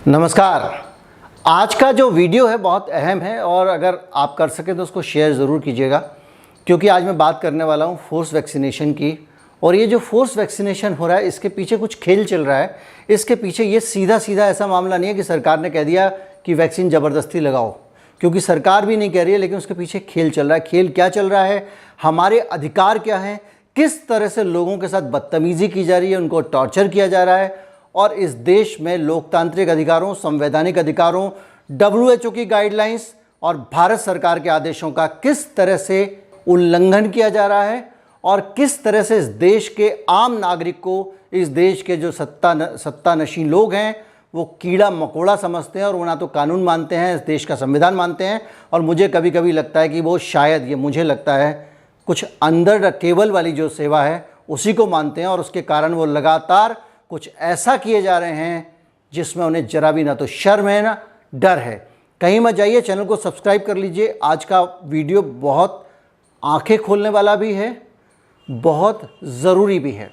नमस्कार। आज का जो वीडियो है बहुत अहम है और अगर आप कर सकें तो उसको शेयर ज़रूर कीजिएगा, क्योंकि आज मैं बात करने वाला हूँ फोर्स वैक्सीनेशन की। और ये जो फोर्स वैक्सीनेशन हो रहा है इसके पीछे कुछ खेल चल रहा है। इसके पीछे ये सीधा सीधा ऐसा मामला नहीं है कि सरकार ने कह दिया कि वैक्सीन ज़बरदस्ती लगाओ, क्योंकि सरकार भी नहीं कह रही है, लेकिन उसके पीछे खेल चल रहा है। खेल क्या चल रहा है, हमारे अधिकार क्या हैं, किस तरह से लोगों के साथ बदतमीज़ी की जा रही है, उनको टॉर्चर किया जा रहा है। और इस देश में लोकतांत्रिक अधिकारों, संवैधानिक अधिकारों, WHO की गाइडलाइंस और भारत सरकार के आदेशों का किस तरह से उल्लंघन किया जा रहा है और किस तरह से इस देश के आम नागरिक को, इस देश के जो सत्तानशी लोग हैं वो कीड़ा मकोड़ा समझते हैं और वो ना तो कानून मानते हैं, इस देश का संविधान मानते हैं। और मुझे कभी कभी लगता है कि वो शायद, ये मुझे लगता है, कुछ अंदर केबल वाली जो सेवा है उसी को मानते हैं। और उसके कारण वो लगातार कुछ ऐसा किए जा रहे हैं जिसमें उन्हें जरा भी ना तो शर्म है ना डर है। कहीं मत जाइए, चैनल को सब्सक्राइब कर लीजिए। आज का वीडियो बहुत आंखें खोलने वाला भी है, बहुत ज़रूरी भी है।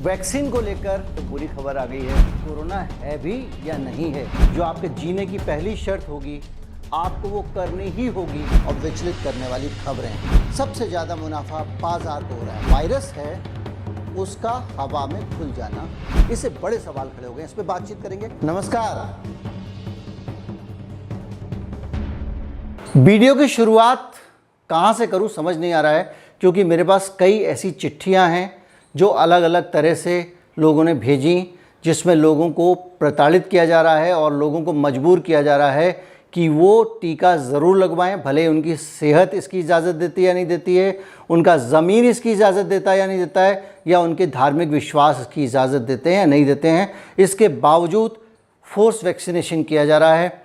वैक्सीन को लेकर तो बुरी खबर आ गई है। कोरोना है भी या नहीं है, जो आपके जीने की पहली शर्त होगी आपको वो करनी ही होगी। और विचलित करने वाली खबरें, सबसे ज़्यादा मुनाफा बाजार को हो रहा है। वायरस है उसका हवा में खुल जाना, इससे बड़े सवाल खड़े हो गए। इस पर बातचीत करेंगे। नमस्कार। वीडियो की शुरुआत कहाँ से करूँ समझ नहीं आ रहा है, क्योंकि मेरे पास कई ऐसी चिट्ठियाँ हैं जो अलग अलग तरह से लोगों ने भेजी, जिसमें लोगों को प्रताड़ित किया जा रहा है और लोगों को मजबूर किया जा रहा है कि वो टीका ज़रूर लगवाएं, भले उनकी सेहत इसकी इजाज़त देती है या नहीं देती है, उनका ज़मीर इसकी इजाज़त देता है या नहीं देता है, या उनके धार्मिक विश्वास इसकी इजाज़त देते हैं या नहीं देते हैं। इसके बावजूद फोर्स वैक्सीनेशन किया जा रहा है।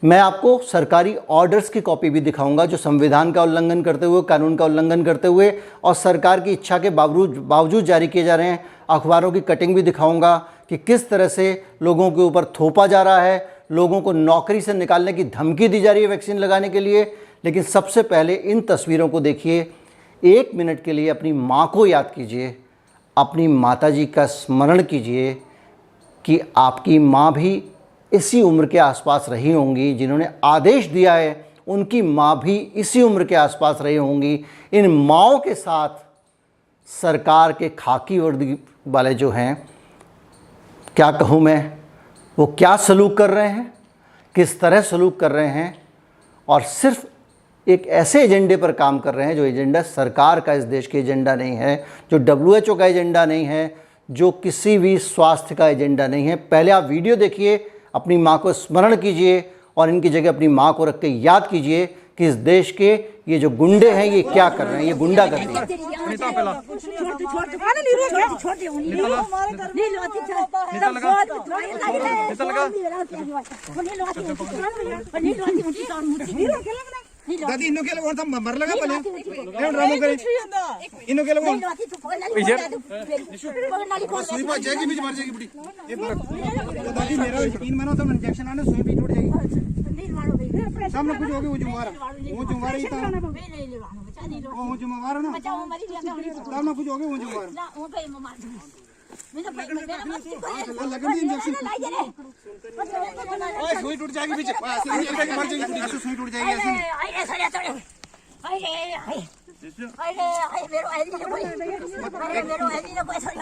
मैं आपको सरकारी ऑर्डर्स की कॉपी भी दिखाऊंगा जो संविधान का उल्लंघन करते हुए, कानून का उल्लंघन करते हुए और सरकार की इच्छा के बावजूद जारी किए जा रहे हैं। अखबारों की कटिंग भी दिखाऊंगा कि किस तरह से लोगों के ऊपर थोपा जा रहा है, लोगों को नौकरी से निकालने की धमकी दी जा रही है वैक्सीन लगाने के लिए। लेकिन सबसे पहले इन तस्वीरों को देखिए। 1 मिनट के लिए अपनी माँ को याद कीजिए, अपनी माताजी का स्मरण कीजिए कि आपकी माँ भी इसी उम्र के आसपास रही होंगी, जिन्होंने आदेश दिया है उनकी माँ भी इसी उम्र के आसपास रही होंगी। इन माँओं के साथ सरकार के खाकी वर्दी वाले जो हैं, क्या कहूँ मैं, वो क्या सलूक कर रहे हैं, किस तरह सलूक कर रहे हैं। और सिर्फ एक ऐसे एजेंडे पर काम कर रहे हैं जो एजेंडा सरकार का, इस देश के एजेंडा नहीं है, जो WHO का एजेंडा नहीं है, जो किसी भी स्वास्थ्य का एजेंडा नहीं है। पहले आप वीडियो देखिए, अपनी माँ को स्मरण कीजिए और इनकी जगह अपनी माँ को रख के याद कीजिए कि इस देश के ये जो गुंडे हैं ये क्या कर रहे हैं, ये गुंडागर्दी है। दादी इन्हों के लोगों का मर लगा पहले कौन ड्रामा करे इन्हों के लोगों सुई पर जाएगी बीच मर जाएगी बुढ़ी दादी मेरा यकीन मानो तो इंजेक्शन आने सुई भी टूट जाएगी सामने कुछ हो गया वो जुमार ही था वो जुमार है ना सामने कुछ हो गया वो जुमार लगन दी इंजेक्शन सुई टूट जाएगी बीच मर जाएगी सुई टूट जाएगी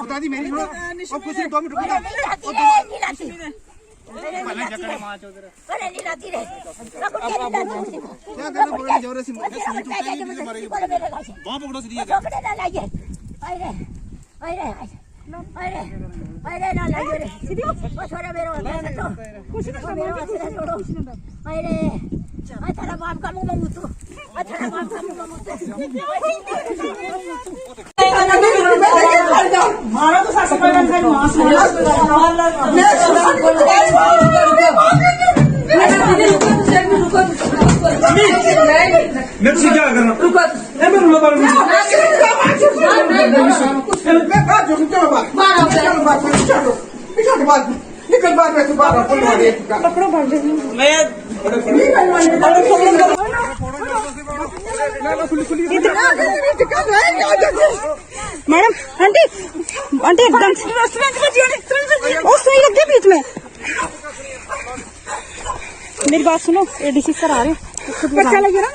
दादी मेरी अब कुछ नहीं 2 मिनट क्या करना पड़ेगा जोर से सुई टूटेगी मुझे मारेगी वहां पकड़ो सीधी अरे ना लाइए रे सीधी छोड़ा मेरे कुछ नहीं छोड़ो अरे अच्छा बाप का मुंह मुतु अच्छा बाप का मुंह मुतु मारो तो सास पर बंद कर मास मैं क्या करना रुको मैं बोलूं बार में निकल बाहर में तू बाहर पकड़ो भाग मैं मैडम आंटी एकदम सुई लग गई बीच में मेरी बात सुनो, एडीसी सर आ रहे हैं। बच्चा लगे ना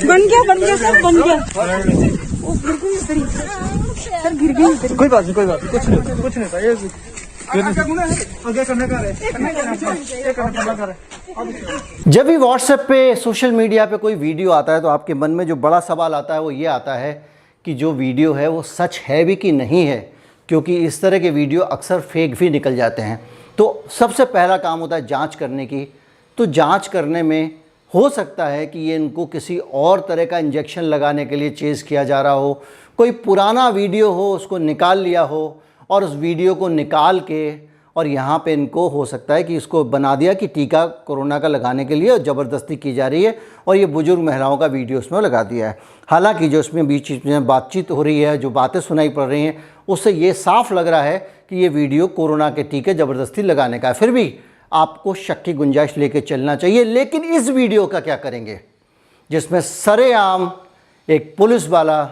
बन गया सर, बन गया। ओ गिर गई इधर ही। सर गिर गई इधर ही। कोई बात नहीं, कोई बात नहीं, कुछ नहीं था ये आगे करने का है। जब भी व्हाट्सएप पे, सोशल मीडिया पे कोई वीडियो आता है तो आपके मन में जो बड़ा सवाल आता है वो ये आता है कि जो वीडियो है वो सच है भी कि नहीं है, क्योंकि इस तरह के वीडियो अक्सर फेक भी निकल जाते हैं। तो सबसे पहला काम होता है जांच करने की। तो जांच करने में हो सकता है कि ये इनको किसी और तरह का इंजेक्शन लगाने के लिए चेज़ किया जा रहा हो, कोई पुराना वीडियो हो उसको निकाल लिया हो और उस वीडियो को निकाल के और यहाँ पे इनको हो सकता है कि इसको बना दिया कि टीका कोरोना का लगाने के लिए ज़बरदस्ती की जा रही है और ये बुजुर्ग महिलाओं का वीडियो उसमें लगा दिया है। हालांकि जो इसमें बीच में बातचीत हो रही है, जो बातें सुनाई पड़ रही हैं, उससे ये साफ लग रहा है कि ये वीडियो कोरोना के टीके ज़बरदस्ती लगाने का है। फिर भी आपको शक की गुंजाइश लेके चलना चाहिए। लेकिन इस वीडियो का क्या करेंगे जिसमें सरेआम एक पुलिस वाला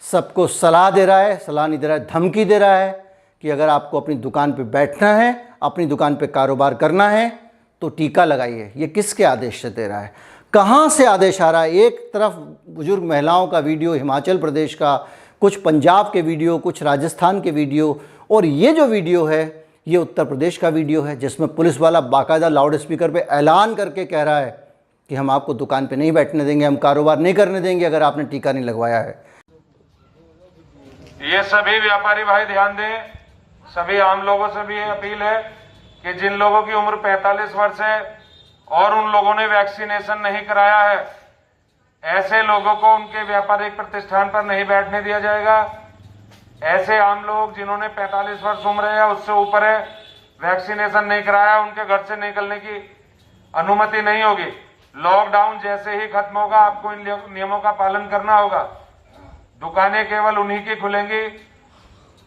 सबको सलाह दे रहा है, सलाह नहीं दे रहा है, धमकी दे रहा है कि अगर आपको अपनी दुकान पे बैठना है, अपनी दुकान पे कारोबार करना है तो टीका लगाइए। ये किसके आदेश से दे रहा है, कहाँ से आदेश आ रहा है? एक तरफ बुजुर्ग महिलाओं का वीडियो हिमाचल प्रदेश का, कुछ पंजाब के वीडियो, कुछ राजस्थान के वीडियो, और ये जो वीडियो है ये उत्तर प्रदेश का वीडियो है जिसमें पुलिस वाला बाकायदा लाउड स्पीकर पे ऐलान करके कह रहा है कि हम आपको दुकान पे नहीं बैठने देंगे, हम कारोबार नहीं करने देंगे अगर आपने टीका नहीं लगवाया है। ये सभी व्यापारी भाई ध्यान दें, सभी आम लोगों से भी ये अपील है कि जिन लोगों की उम्र 45 वर्ष है और उन लोगों ने वैक्सीनेशन नहीं कराया है, ऐसे लोगों को उनके व्यापारिक प्रतिष्ठान पर नहीं बैठने दिया जाएगा। ऐसे आम लोग जिन्होंने 45 वर्ष उम्र है या उससे ऊपर है, वैक्सीनेशन नहीं कराया, उनके घर से निकलने की अनुमति नहीं होगी। लॉकडाउन जैसे ही खत्म होगा आपको इन नियमों का पालन करना होगा। दुकानें केवल उन्हीं की खुलेंगी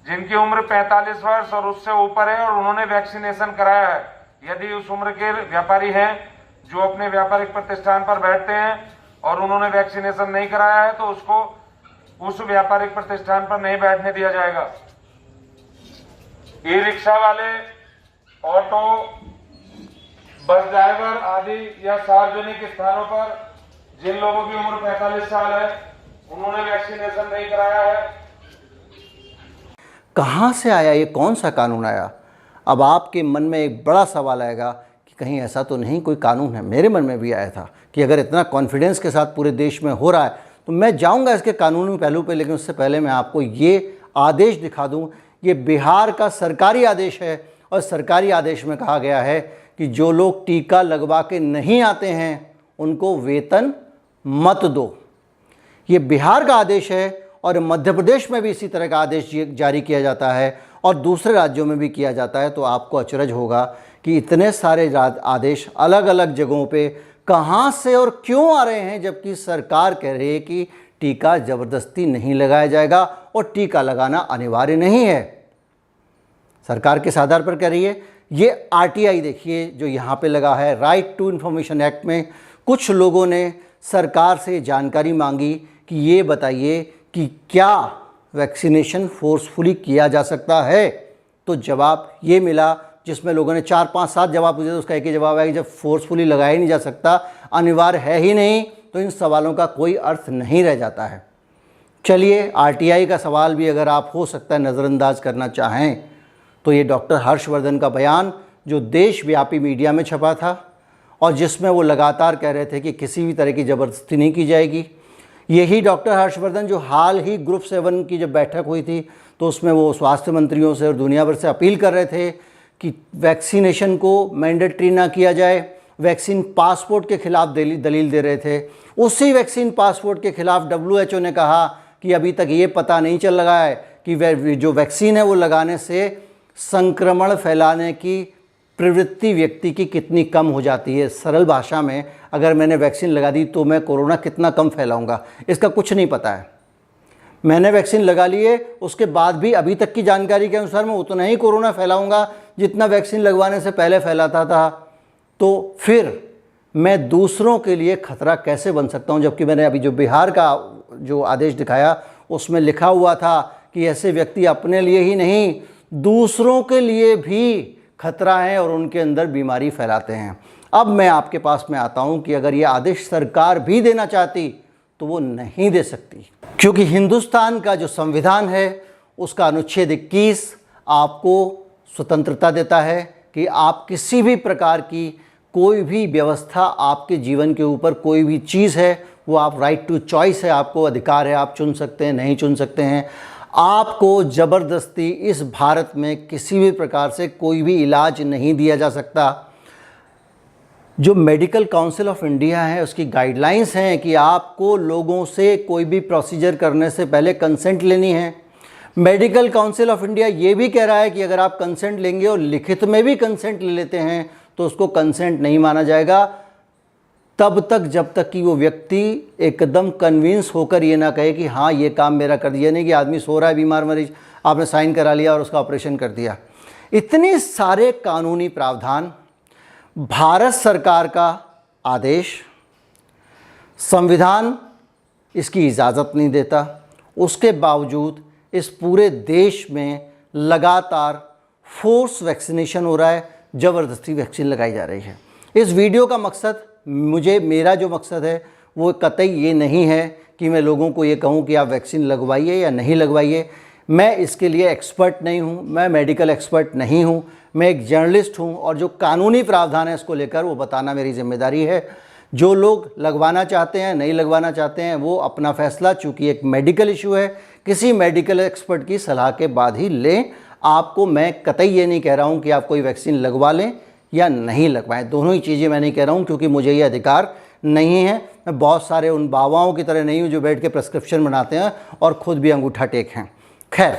जिनकी उम्र 45 वर्ष और उससे ऊपर है और उन्होंने वैक्सीनेशन कराया है। यदि उस उम्र के व्यापारी हैं जो अपने व्यापारिक प्रतिष्ठान पर बैठते हैं और उन्होंने वैक्सीनेशन नहीं कराया है तो उसको उस व्यापारिक प्रतिष्ठान पर नहीं बैठने दिया जाएगा। ई रिक्शा वाले, ऑटो, बस ड्राइवर आदि या सार्वजनिक स्थानों पर जिन लोगों की उम्र 45 साल है उन्होंने वैक्सीनेशन नहीं कराया है। कहाँ से आया ये, कौन सा कानून आया? अब आपके मन में एक बड़ा सवाल आएगा कि कहीं ऐसा तो नहीं कोई कानून है। मेरे मन में भी आया था कि अगर इतना कॉन्फिडेंस के साथ पूरे देश में हो रहा है तो मैं जाऊंगा इसके कानूनी पहलू पे, लेकिन उससे पहले मैं आपको ये आदेश दिखा दूं। ये बिहार का सरकारी आदेश है और सरकारी आदेश में कहा गया है कि जो लोग टीका लगवा के नहीं आते हैं उनको वेतन मत दो। ये बिहार का आदेश है और मध्य प्रदेश में भी इसी तरह का आदेश जारी किया जाता है और दूसरे राज्यों में भी किया जाता है। तो आपको अचरज होगा कि इतने सारे आदेश अलग अलग जगहों पे कहाँ से और क्यों आ रहे हैं, जबकि सरकार कह रही है कि टीका ज़बरदस्ती नहीं लगाया जाएगा और टीका लगाना अनिवार्य नहीं है। सरकार किस आधार पर कह रही है? ये RTI देखिए जो यहाँ पे लगा है, राइट टू इन्फॉर्मेशन एक्ट में कुछ लोगों ने सरकार से जानकारी मांगी कि ये बताइए कि क्या वैक्सीनेशन फोर्सफुली किया जा सकता है। तो जवाब ये मिला, जिसमें लोगों ने 4, 5, 7 जवाब पूछे तो उसका एक ही जवाब है कि जब फोर्सफुली लगाया ही नहीं जा सकता, अनिवार्य है ही नहीं, तो इन सवालों का कोई अर्थ नहीं रह जाता है। चलिए RTI का सवाल भी अगर आप हो सकता है नज़रअंदाज करना चाहें तो ये डॉक्टर हर्षवर्धन का बयान जो देशव्यापी मीडिया में छपा था और जिसमें वो लगातार कह रहे थे कि किसी भी तरह की ज़बरदस्ती नहीं की जाएगी। यही डॉक्टर हर्षवर्धन जो हाल ही ग्रुप 7 की जब बैठक हुई थी तो उसमें वो स्वास्थ्य मंत्रियों से और दुनिया भर से अपील कर रहे थे कि वैक्सीनेशन को मैंडेटरी ना किया जाए, वैक्सीन पासपोर्ट के खिलाफ दलील दे रहे थे। उसी वैक्सीन पासपोर्ट के खिलाफ WHO ने कहा कि अभी तक ये पता नहीं चल रहा है कि जो वैक्सीन है वो लगाने से संक्रमण फैलाने की प्रवृत्ति व्यक्ति की कितनी कम हो जाती है। सरल भाषा में अगर मैंने वैक्सीन लगा दी तो मैं कोरोना कितना कम फैलाऊंगा, इसका कुछ नहीं पता है। मैंने वैक्सीन लगा ली है, उसके बाद भी अभी तक की जानकारी के अनुसार मैं उतना ही कोरोना फैलाऊंगा जितना वैक्सीन लगवाने से पहले फैलाता था। तो फिर मैं दूसरों के लिए खतरा कैसे बन सकता हूं, जबकि मैंने अभी जो बिहार का जो आदेश दिखाया उसमें लिखा हुआ था कि ऐसे व्यक्ति अपने लिए ही नहीं दूसरों के लिए भी खतरा है और उनके अंदर बीमारी फैलाते हैं। अब मैं आपके पास में आता हूं कि अगर ये आदेश सरकार भी देना चाहती तो वो नहीं दे सकती, क्योंकि हिंदुस्तान का जो संविधान है उसका अनुच्छेद 21 आपको स्वतंत्रता देता है कि आप किसी भी प्रकार की कोई भी व्यवस्था, आपके जीवन के ऊपर कोई भी चीज़ है वो आप राइट टू चॉइस है, आपको अधिकार है, आप चुन सकते हैं, नहीं चुन सकते हैं। आपको ज़बरदस्ती इस भारत में किसी भी प्रकार से कोई भी इलाज नहीं दिया जा सकता। जो मेडिकल काउंसिल ऑफ इंडिया है उसकी गाइडलाइंस हैं कि आपको लोगों से कोई भी प्रोसीजर करने से पहले कंसेंट लेनी है। मेडिकल काउंसिल ऑफ इंडिया ये भी कह रहा है कि अगर आप कंसेंट लेंगे और लिखित में भी कंसेंट ले लेते हैं तो उसको कंसेंट नहीं माना जाएगा तब तक जब तक कि वो व्यक्ति एकदम कन्विंस होकर ये ना कहे कि हाँ ये काम मेरा कर दिया। नहीं कि आदमी सो रहा है बीमार मरीज, आपने साइन करा लिया और उसका ऑपरेशन कर दिया। इतने सारे कानूनी प्रावधान, भारत सरकार का आदेश, संविधान इसकी इजाज़त नहीं देता, उसके बावजूद इस पूरे देश में लगातार फोर्स वैक्सीनेशन हो रहा है, ज़बरदस्ती वैक्सीन लगाई जा रही है। इस वीडियो का मकसद, मेरा जो मकसद है वो कतई ये नहीं है कि मैं लोगों को ये कहूँ कि आप वैक्सीन लगवाइए या नहीं लगवाइए। मैं इसके लिए एक्सपर्ट नहीं हूँ, मैं मेडिकल एक्सपर्ट नहीं हूँ, मैं एक जर्नलिस्ट हूँ और जो कानूनी प्रावधान है इसको लेकर वो बताना मेरी जिम्मेदारी है। जो लोग लगवाना चाहते हैं, नहीं लगवाना चाहते हैं, वो अपना फैसला, चूँकि एक मेडिकल इशू है, किसी मेडिकल एक्सपर्ट की सलाह के बाद ही लें। आपको मैं कतई ये नहीं कह रहा हूँ कि आप कोई वैक्सीन लगवा लें या नहीं लगवाएं, दोनों ही चीज़ें मैं नहीं कह रहा हूँ, क्योंकि मुझे ये अधिकार नहीं है। मैं बहुत सारे उन बाबाओं की तरह नहीं हूँ जो बैठ के प्रिस्क्रिप्शन बनाते हैं और ख़ुद भी अंगूठा टेक हैं। खैर,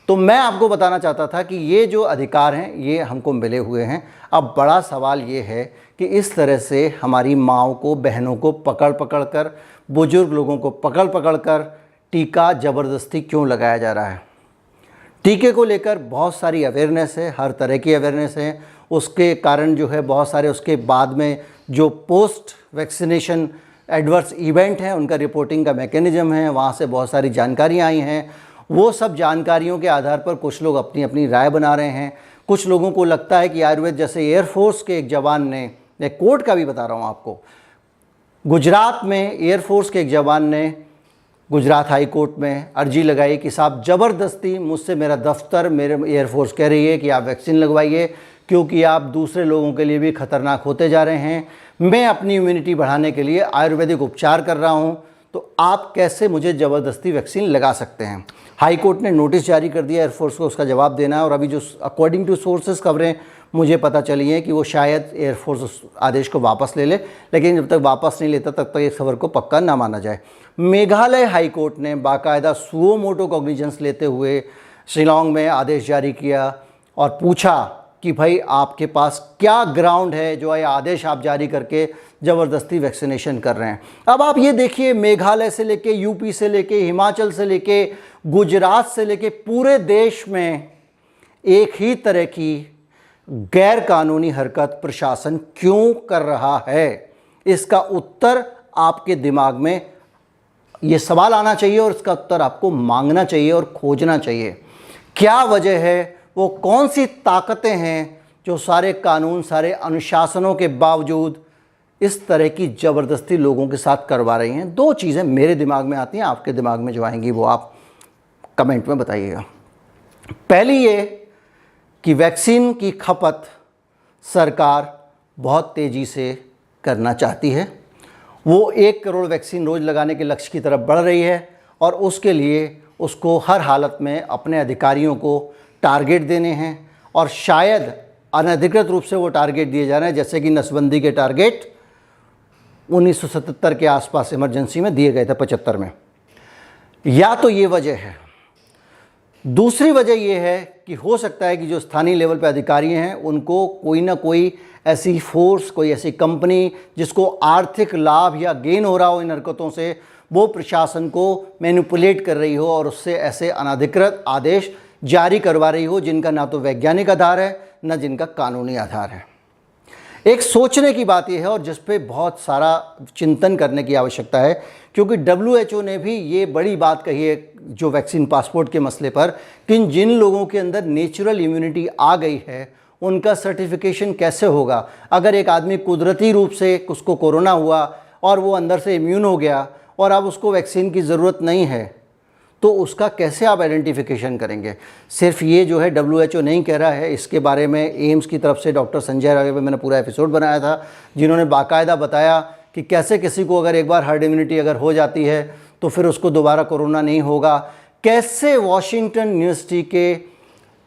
तो मैं आपको बताना चाहता था कि ये जो अधिकार हैं ये हमको मिले हुए हैं। अब बड़ा सवाल ये है कि इस तरह से हमारी माँओं को, बहनों को पकड़ पकड़ कर, बुजुर्ग लोगों को पकड़ पकड़ कर टीका ज़बरदस्ती क्यों लगाया जा रहा है। टीके को लेकर बहुत सारी अवेयरनेस है, हर तरह की अवेयरनेस है। उसके कारण जो है बहुत सारे उसके बाद में जो पोस्ट वैक्सीनेशन एडवर्स इवेंट हैं उनका रिपोर्टिंग का मैकेनिज़्म है, वहाँ से बहुत सारी जानकारियाँ आई हैं। वो सब जानकारियों के आधार पर कुछ लोग अपनी अपनी राय बना रहे हैं। कुछ लोगों को लगता है कि आयुर्वेद, जैसे एयरफोर्स के एक जवान ने, मैं कोर्ट का भी बता रहा हूँ आपको, गुजरात में एयरफोर्स के एक जवान ने गुजरात हाई कोर्ट में अर्जी लगाई कि साहब ज़बरदस्ती मुझसे मेरा दफ्तर, मेरे एयरफोर्स कह रही है कि आप वैक्सीन लगवाइए क्योंकि आप दूसरे लोगों के लिए भी ख़तरनाक होते जा रहे हैं। मैं अपनी इम्यूनिटी बढ़ाने के लिए आयुर्वेदिक उपचार कर रहा हूं, तो आप कैसे मुझे ज़बरदस्ती वैक्सीन लगा सकते हैं। हाई कोर्ट ने नोटिस जारी कर दिया एयरफोर्स को, उसका जवाब देना है। और अभी जो अकॉर्डिंग टू सोर्सेज खबरें मुझे पता चली हैं कि वो शायद एयरफोर्स उस आदेश को वापस ले ले, लेकिन जब तक वापस नहीं लेता तब तक इस खबर को पक्का ना माना जाए। मेघालय हाई कोर्ट ने बाकायदा सुओ मोटो कॉग्निजेंस लेते हुए शिलांग में आदेश जारी किया और पूछा कि भाई आपके पास क्या ग्राउंड है जो ये आदेश आप जारी करके ज़बरदस्ती वैक्सीनेशन कर रहे हैं। अब आप ये देखिए, मेघालय से लेके, यूपी से लेके, हिमाचल से लेके, गुजरात से लेके पूरे देश में एक ही तरह की गैर कानूनी हरकत प्रशासन क्यों कर रहा है। इसका उत्तर आपके दिमाग में ये सवाल आना चाहिए और इसका उत्तर आपको मांगना चाहिए और खोजना चाहिए। क्या वजह है, वो कौन सी ताकतें हैं जो सारे कानून, सारे अनुशासनों के बावजूद इस तरह की ज़बरदस्ती लोगों के साथ करवा रही हैं। दो चीज़ें मेरे दिमाग में आती हैं, आपके दिमाग में जो आएंगी वो आप कमेंट में बताइएगा। पहली ये कि वैक्सीन की खपत सरकार बहुत तेज़ी से करना चाहती है। वो 1 करोड़ वैक्सीन रोज़ लगाने के लक्ष्य की तरफ बढ़ रही है और उसके लिए उसको हर हालत में अपने अधिकारियों को टारगेट देने हैं और शायद अनधिकृत रूप से वो टारगेट दिए जा रहे हैं, जैसे कि नसबंदी के टारगेट 1977 के आसपास इमरजेंसी में दिए गए थे, 75 में। या तो ये वजह है। दूसरी वजह ये है कि हो सकता है कि जो स्थानीय लेवल पे अधिकारी हैं उनको कोई ना कोई ऐसी फोर्स, कोई ऐसी कंपनी जिसको आर्थिक लाभ या गेन हो रहा हो इन हरकतों से, वो प्रशासन को मैनिपुलेट कर रही हो और उससे ऐसे अनधिकृत आदेश जारी करवा रही हो जिनका ना तो वैज्ञानिक आधार है, ना जिनका कानूनी आधार है। एक सोचने की बात यह है और जिस पे बहुत सारा चिंतन करने की आवश्यकता है, क्योंकि WHO ने भी ये बड़ी बात कही है जो वैक्सीन पासपोर्ट के मसले पर, कि जिन लोगों के अंदर नेचुरल इम्यूनिटी आ गई है उनका सर्टिफिकेशन कैसे होगा। अगर एक आदमी कुदरती रूप से उसको कोरोना हुआ और वो अंदर से इम्यून हो गया और अब उसको वैक्सीन की ज़रूरत नहीं है, तो उसका कैसे आप आइडेंटिफिकेशन करेंगे। सिर्फ ये जो है WHO नहीं कह रहा है, इसके बारे में एम्स की तरफ से डॉक्टर संजय राय पे मैंने पूरा एपिसोड बनाया था, जिन्होंने बाकायदा बताया कि कैसे किसी को अगर एक बार हर्ड इम्यूनिटी अगर हो जाती है तो फिर उसको दोबारा कोरोना नहीं होगा। कैसे वॉशिंगटन यूनिवर्सिटी के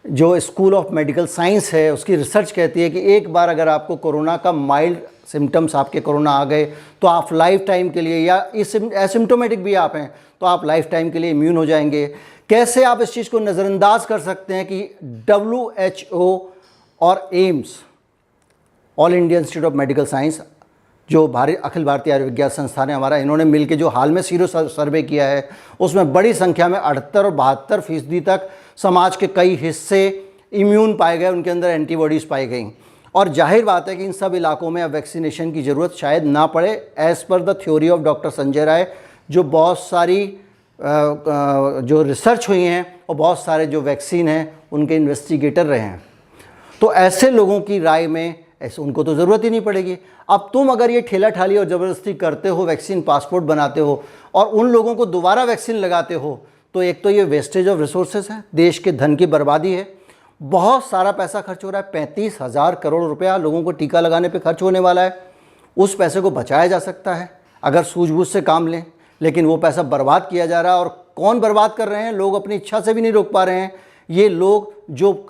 जो स्कूल ऑफ मेडिकल साइंस है उसकी रिसर्च कहती है कि एक बार अगर आपको कोरोना का माइल्ड सिम्टम्स आपके कोरोना आ गए तो आप लाइफ टाइम के लिए, या एसिम्टोमेटिक भी आप हैं तो आप लाइफ टाइम के लिए इम्यून हो जाएंगे। कैसे आप इस चीज़ को नज़रअंदाज कर सकते हैं कि WHO और AIIMS, all India institute of medical science, जो अखिल भारतीय आयुर्विज्ञान संस्थान है हमारा, इन्होंने मिलकर जो हाल में सीरो सर्वे किया है उसमें बड़ी संख्या में 68 और 72% तक समाज के कई हिस्से इम्यून पाए गए, उनके अंदर एंटीबॉडीज़ पाई गई। और जाहिर बात है कि इन सब इलाकों में अब वैक्सीनेशन की ज़रूरत शायद ना पड़े, as per the theory of doctor Sanjay Rai, जो बहुत सारी जो रिसर्च हुई हैं और बहुत सारे जो वैक्सीन हैं उनके इन्वेस्टिगेटर रहे हैं। तो ऐसे लोगों की राय में ऐसे उनको तो ज़रूरत ही नहीं पड़ेगी। अब तुम अगर ये ठेला ठाली और ज़बरदस्ती करते हो, वैक्सीन पासपोर्ट बनाते हो और उन लोगों को दोबारा वैक्सीन लगाते हो, तो एक तो ये वेस्टेज ऑफ रिसोर्सेज है, देश के धन की बर्बादी है, बहुत सारा पैसा खर्च हो रहा है। 35,000 करोड़ रुपया लोगों को टीका लगाने पे खर्च होने वाला है। उस पैसे को बचाया जा सकता है अगर सूझबूझ से काम लें, लेकिन वो पैसा बर्बाद किया जा रहा है। और कौन बर्बाद कर रहे हैं? लोग अपनी इच्छा से भी नहीं रोक पा रहे हैं। ये लोग जो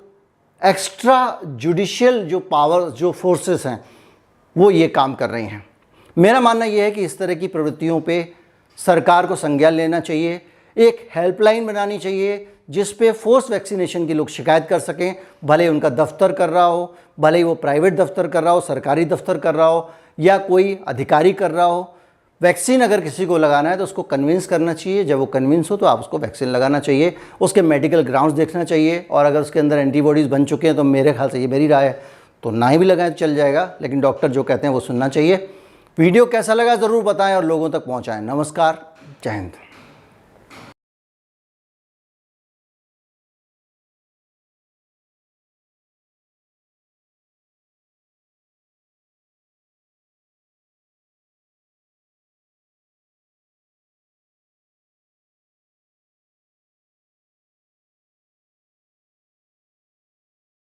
एक्स्ट्रा जुडिशियल जो पावर, जो फोर्सेस हैं, वो ये काम कर रहे हैं। मेरा मानना ये है कि इस तरह की प्रवृत्तियों पे सरकार को संज्ञान लेना चाहिए, एक हेल्पलाइन बनानी चाहिए जिस पे फोर्स वैक्सीनेशन के लोग शिकायत कर सकें, भले उनका दफ्तर कर रहा हो, भले ही वो प्राइवेट दफ्तर कर रहा हो, सरकारी दफ्तर कर रहा हो, या कोई अधिकारी कर रहा हो। वैक्सीन अगर किसी को लगाना है तो उसको कन्विंस करना चाहिए, जब वो कन्विंस हो तो आप उसको वैक्सीन लगाना चाहिए, उसके मेडिकल ग्राउंड्स देखना चाहिए, और अगर उसके अंदर एंटीबॉडीज़ बन चुके हैं तो मेरे ख्याल से, ये मेरी राय है, तो ना ही भी लगाएं तो चल जाएगा, लेकिन डॉक्टर जो कहते हैं वो सुनना चाहिए। वीडियो कैसा लगा ज़रूर बताएं और लोगों तक पहुँचाएँ। नमस्कार, जय हिंद।